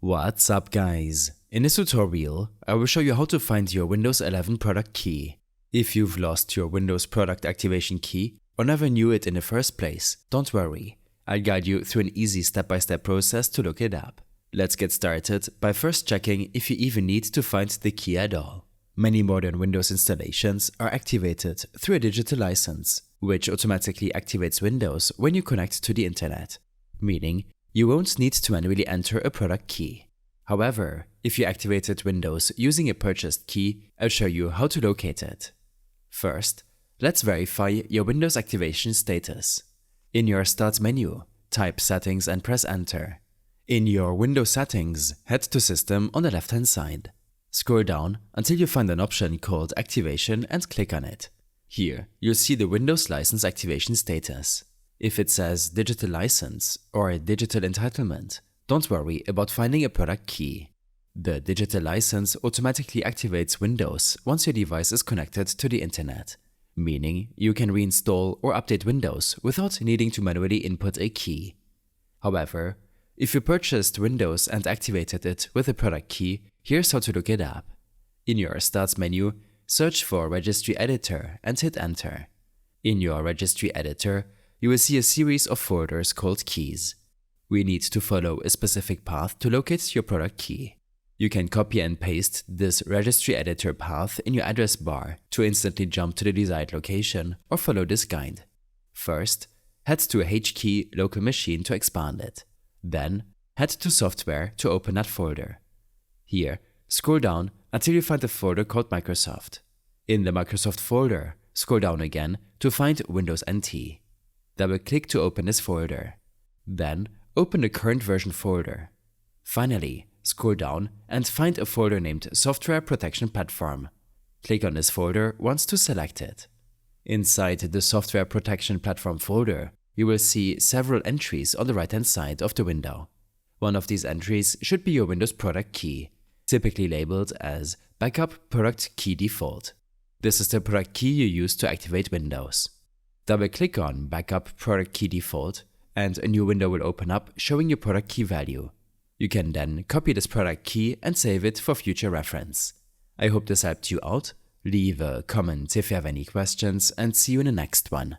What's up guys? In this tutorial, I will show you how to find your Windows 11 product key. If you've lost your Windows product activation key or never knew it in the first place, don't worry. I'll guide you through an easy step-by-step process to look it up. Let's get started by first checking if you even need to find the key at all. Many modern Windows installations are activated through a digital license, which automatically activates Windows when you connect to the internet, meaning you won't need to manually enter a product key. However, if you activated Windows using a purchased key, I'll show you how to locate it. First, let's verify your Windows activation status. In your Start menu, type Settings and press Enter. In your Windows settings, head to System on the left-hand side. Scroll down until you find an option called Activation and click on it. Here, you'll see the Windows license activation status. If it says Digital License or Digital Entitlement, don't worry about finding a product key. The digital license automatically activates Windows once your device is connected to the internet, meaning you can reinstall or update Windows without needing to manually input a key. However, if you purchased Windows and activated it with a product key, here's how to look it up. In your Start menu, search for Registry Editor and hit Enter. In your Registry Editor, you will see a series of folders called Keys. We need to follow a specific path to locate your product key. You can copy and paste this Registry Editor path in your address bar to instantly jump to the desired location or follow this guide. First, head to a HKey local machine to expand it. Then, head to Software to open that folder. Here, scroll down until you find a folder called Microsoft. In the Microsoft folder, scroll down again to find WindowsNT. Double-click to open this folder. Then, open the CurrentVersion folder. Finally, scroll down and find a folder named SoftwareProtectionPlatform. Click on this folder once to select it. Inside the SoftwareProtectionPlatform folder, you will see several entries on the right-hand side of the window. One of these entries should be your Windows product key, typically labeled as Backup Product Key Default. This is the product key you use to activate Windows. Double-click on Backup Product Key Default, and a new window will open up showing your product key value. You can then copy this product key and save it for future reference. I hope this helped you out. Leave a comment if you have any questions and see you in the next one.